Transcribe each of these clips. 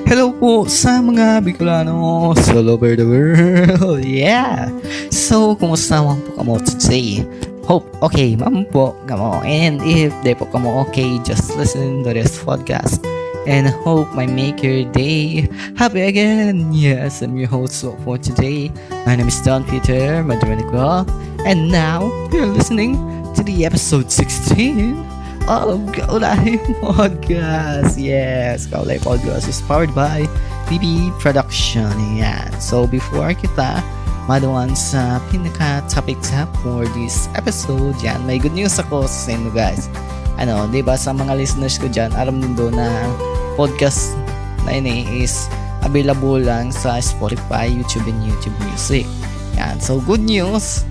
Hello po sa mga Bicolano all over the world. Yeah! So, kumusta mo po kamo today? Hope okay, ma'am po kamo. And if di po kamo okay, just listen to this podcast. And hope my make your day happy again. Yes, I'm your host for today. My name is Don Peter Madronico. And now, you're listening to the episode 16 of Kaulay Podcast. Yes, Kaulay Podcast is powered by BB Production. Yan. So, before kita maduan sa pinaka-topic for this episode, yan, may good news ako sa inyo guys. Diba sa mga listeners ko dyan, aram nindo na podcast na ini is available lang sa Spotify, YouTube, and YouTube Music. Yan. So, good news.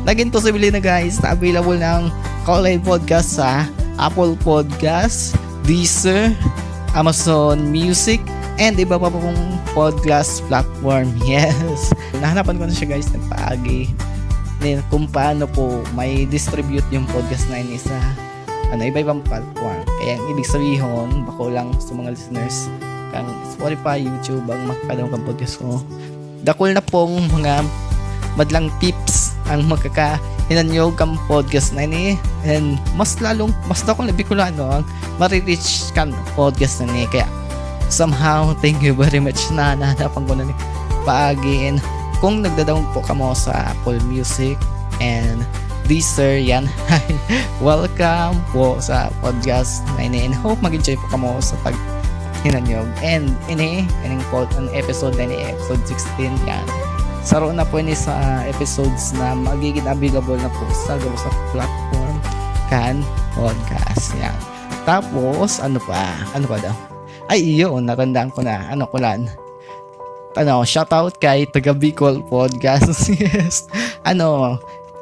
Naging possibility na guys na available ng Kaulay Podcast sa Apple Podcast, Deezer, Amazon Music, and iba pa pong podcast platform. Yes. Nahanapan ko na siya guys ng paagi kung paano po may distribute yung podcast na yun sa iba-ibang platform. Kaya ang ibig sabihin, bako lang sa mga listeners kang Spotify, YouTube ang makakadawang kang podcast ko. Dakol na pong mga madlang tips ang makakahinanyog kang podcast na ini, and mas dakol na Bicolano ang marireach kang podcast na ini. Kaya somehow, thank you very much na nahanapan ko na ni paagi. And kung nagdadaong po kamo sa Apple Music and Deezer, yan, welcome po sa podcast na ini, and hope mag-enjoy po kamo sa paghinanyog. And ini ang episode na ini, episode 16, yan. Saro na po ini sa episodes na magiging available na po sa platform kan podcast, yan. Tapos, ano pa daw? Ay, yun, natandaan ko na. Shoutout kay Taga Bicol Podcast. Yes.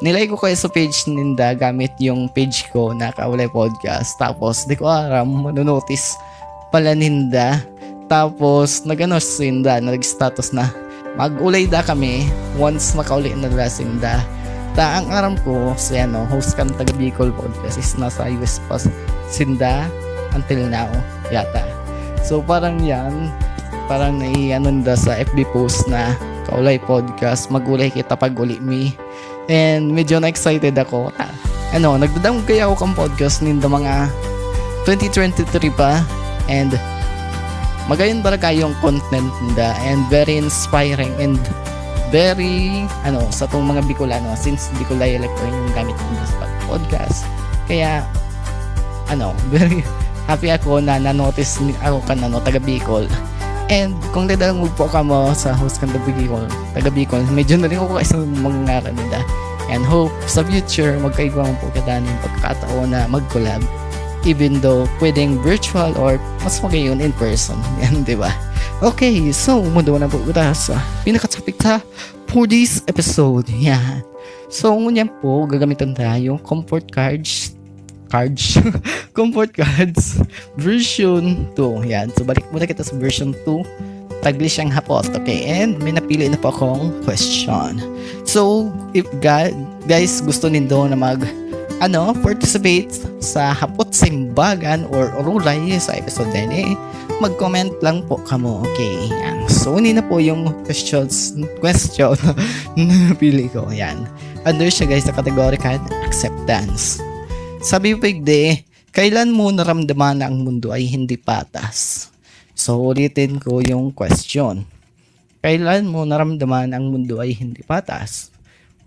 Nilay ko kayo sa page ninda gamit yung page ko na Kaulay Podcast. Tapos, di ko aram, manonotice pala ninda. Tapos, nag-status na mag-ulay da kami once makauli na nila sinda. Ang aram ko, host kan Taga Bicol Podcast is nasa US pa sinda until now, yata. So, parang naianon sa FB post na Kaulay Podcast, mag-ulay kita pag-uli me. And medyo na-excited ako. Nagdadang kaya ako kang podcast ninda mga 2023 pa. And magayon para kayong content ninda, and very inspiring and very, sa tong mga Bicolano, since Bicolay Electro yung gamit ninda sa podcast. Kaya, very happy ako na na-notice ako taga Bicol. And kung dadalong po ka mo sa host kan taga Bicol, medyo na rin ako kasi mangangaral nila. And hope sa future, magkaigwang po kita ng pagkakataon na mag-collab. Even though pwedeng virtual or mas magayon in person. Yan, di ba? Okay, so mundo na po kita sa pinaka-topic for this episode. Yan. So, ngunyan po, gagamitan tayo comfort cards comfort cards version 2. Yan. So, balik muna kita sa version 2. Tagli siyang hapot. Okay. And may napili na po akong question. So, if guys gusto nindo na participate sa hapot simbagan or rulay sa episode din, mag-comment lang po kamo. Okay. Yan. So, una na po yung question na napili ko. Yan. Under siya guys sa categorical acceptance. Sabi po kailan mo naramdaman na ang mundo ay hindi patas? So, ulitin ko yung question. Kailan mo naramdaman ang mundo ay hindi patas?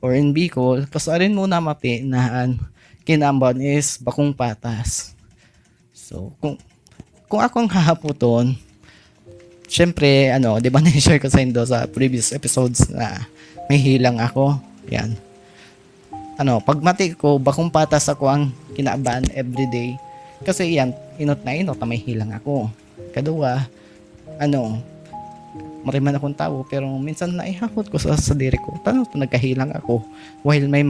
Or in Bicol, kasarin mo na mapi na kinamban is bakong patas. So, kung akong hahaputon, syempre, di ba na-share ko sa inyo sa previous episodes na may hilang ako? Yan. Pag mati ko, bakong patas ako ang kinaaban everyday. Kasi yan, inot na may hilang ako. Kadua, mariman akong tao, pero minsan naihakot ko sa diri ko. Paano nagkahilang ako? While may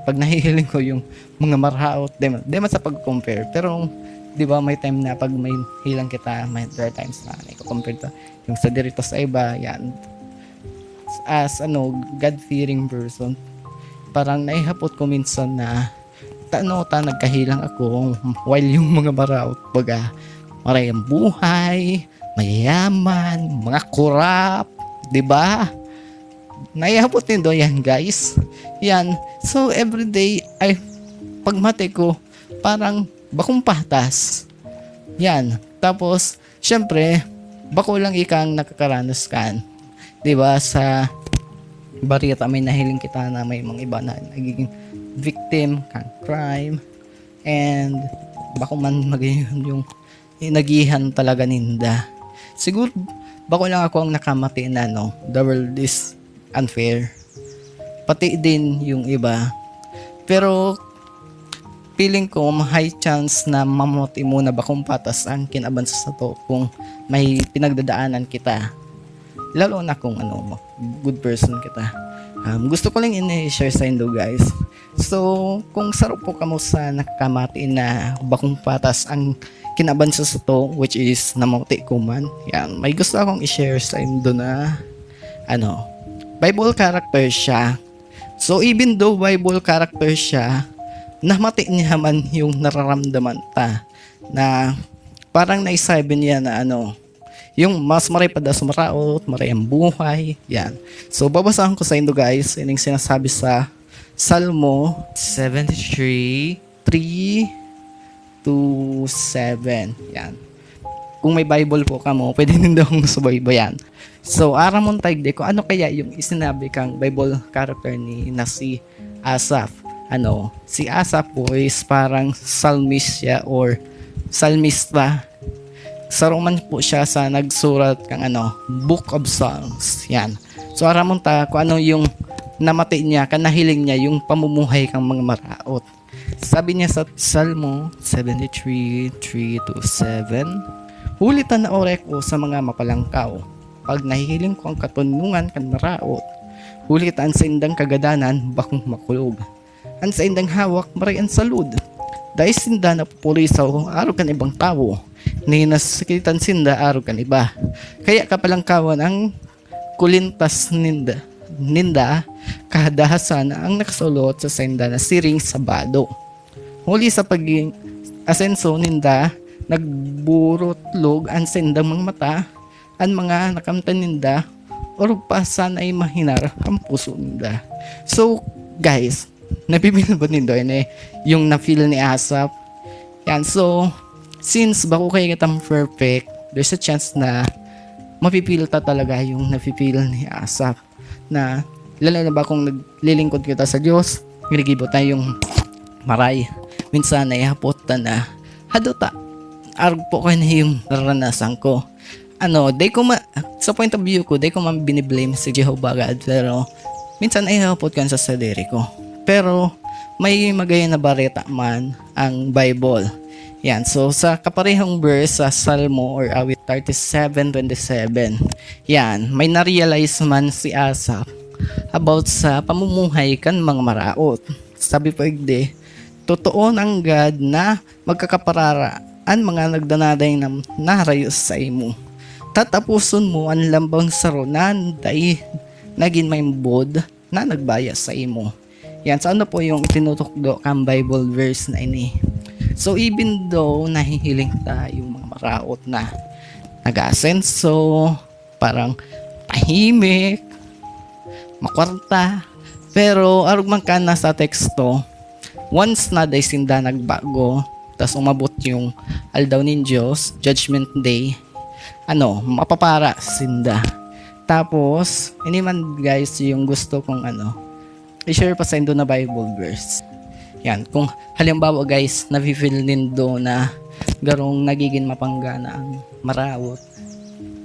pag nahihiling ko yung mga marhaot, di man sa pag-compare. Pero, di ba may time na pag may hilang kita, may there are times na i-compare to yung sa diri to sa iba, yan. As, God-fearing person, parang naihapot ko minsan na nagkahilang ako while yung mga maraot baga marayang buhay, mayayaman, mga kurap, 'di ba? Naiabot nindo yan, guys. Yan. So everyday ay pagmate ko parang bakong patas. Yan. Tapos syempre bako lang ikang nakakaranas kan. 'Di ba sa barita may nahiling kita na may mga iba na nagiging victim kan crime and bako man magayon yung nagihan talaga ninda. Siguro bako lang ako ang nakamati na no. The world is unfair. Pati din yung iba. Pero feeling ko high chance na mamuti muna bakong patas ang kinabansa sa to kung may pinagdadaanan kita. Lalo na kung good person kita. Gusto ko lang i-share sa inyo guys. So, kung sarap po kamo sa nakamati na bakong patas ang kinabansa sa to, which is namuti ko man, yan, may gusto akong i-share sa inyo na Bible character siya. So, even though Bible character siya, namati niya man yung nararamdaman ta na parang naisabi niya na yung mas maray pa daw sumaraot, maray ang buhay, yan. So, babasahan ko sa inyo guys, yun yung sinasabi sa Salmo 73, 3 to 7, yan. Kung may Bible po kamo, pwede din daw subaybayan. So, aramon tagde ko, ano kaya yung isinabi kang Bible character ni na si Asaph? Si Asaph po is parang psalmist siya or psalmista. Saruman po siya sa nagsurat kang Book of Psalms. Yan. So, aramon ta kung ano yung namati niya, kanahiling niya yung pamumuhay kang mga maraot. Sabi niya sa Salmo 73, 3 to 7, hulitan na orek ko sa mga mapalangkaw. Pag nahihiling ko ang katunungan kan maraot, hulitan sa indang kagadanan, bakong makulog. An sa indang hawak, marian salud. Dahil sinda na pupulisaw, araw kan ibang tao. Ninasakitan sinda, araw kan iba. Kaya kapalangkawan ang kulintas ninda kahadahasan ang nakasulot sa senda na siring sabado. Huli sa paging asenso ninda, nagburotlog ang sendang mga mata, ang mga nakamtan ninda, o pa sana ay mahinar ang puso ninda. So, guys, napipil ba nindo yung na-feel ni Asaph? Yan, so, since bako kayo kitang perfect, there's a chance na mapipil ta talaga yung napipil ni Asaph na lalo na ba kung naglilingkod kita sa Diyos, ginigibot na yung maray. Minsan ay hapot na haduta. Arg po kayo na yung naranasan ko. Sa point of view ko, di ko man biniblame si Jehovah God, pero minsan ay hapot kan sa sadiri ko. Pero may magaya na bareta man ang Bible. Yan, so sa kaparehong verse sa Salmo or awit 37:27, yan, may na-realize man si Asaph about sa pamumuhay kan mga maraot. Sabi po igde, totoo ng God na magkakaparara ang mga nagdanaday na narayos sa imo. Tatapuson mo ang lambang sarunan dahil naging may bod na nagbaya sa imo. Yan, so po yung tinutukdo kang Bible verse na ini. So even though nahihiling ta yung mga maraot na nag-asenso, parang tahimik, makwarta, pero arugman ka na sa teksto, once na day sinda nagbago, tas umabot yung aldaw ng Diyos, Judgment Day, mapapara sinda. Tapos, ini man guys yung gusto kong i-share pa sa inyo na Bible verse. Yan, kung halimbawa guys, nafe-feel nindo na garong nagiging mapanggana ang marawot.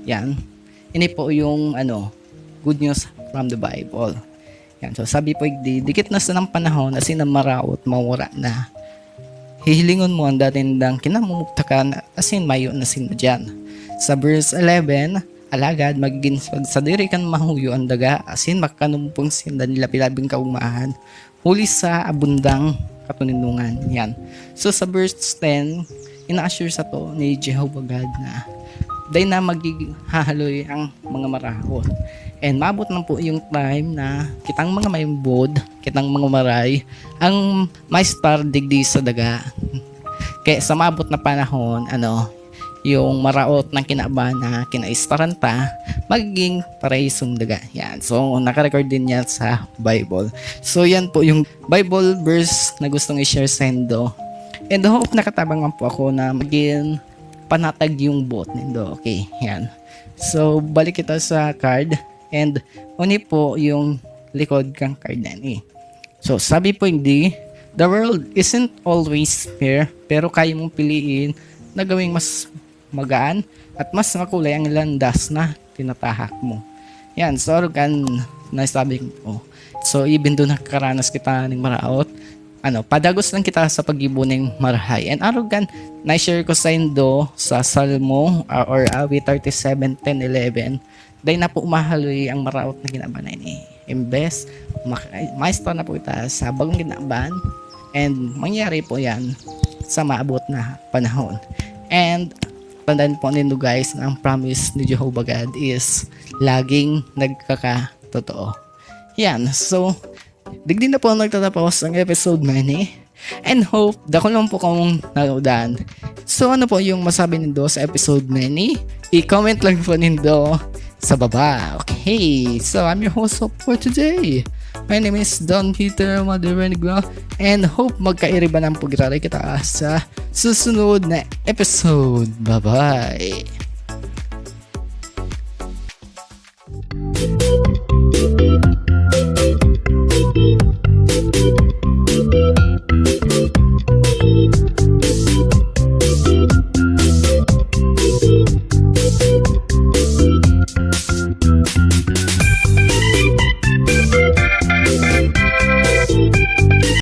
Yan. Ini po yung good news from the Bible. Yan, so sabi po dikit na sa ng panahon na sinamarawot mawara na. Hihilingon mo ang datindang kinamumugtakan asin mayo na sino dyan. Sa verse 11, alagad magiging pagsadiri kan mahuyo ang daga asin makanumpong sinda nila pilabing kaumahan. Huli sa abundang katuninungan. Yan. So sa verse 10, ina-assure sa to ni Jehovah God na dahil na magiging hahaloy ang mga marahon. And mabot na po yung time na kitang mga may bod, kitang mga maray, ang may star digdi sa daga. Kaya sa mabot na panahon, yung maraot ng kinaban na kinaistaranta magiging parehistong daga. Yan. So, nakarecord din yan sa Bible. So, yan po yung Bible verse na gustong i-share sa Indo. And hope nakatabang man po ako na maging panatag yung boat nindo. Okay, yan. So, balik kita sa card. And, uni po yung likod kang card na yan. So, sabi po hindi, the world isn't always fair, pero kaya mong piliin na gawing mas magaan at mas makulay ang landas na tinatahak mo. Yan, so kan nasabi ko. So even doon nakakaranas kita ng maraot, padagos lang kita sa pag-ibo ng marahay. And arrogant, na-share ko sa Indo sa Salmo or Awit 37:10-11. Dahil na po umahaloy ang maraot na ginabanay ni. Imbes, maestro na po kita sa bagong ginaban and mangyari po yan sa maabot na panahon. And tandaan po ninyo guys na ang promise ni Jehovah God is laging nagkakatotoo. Yan. So, digdi na po nagtatapos ang episode 9 and hope dako lang po kung naludan. So, ano po yung masabi nindo sa episode 9? I-comment lang po nindo sa baba. Okay. So, I'm your host for today. My name is Don Peter Maderenigua and hope magkairiba ng pag-rari kita sa susunod na episode. Bye-bye!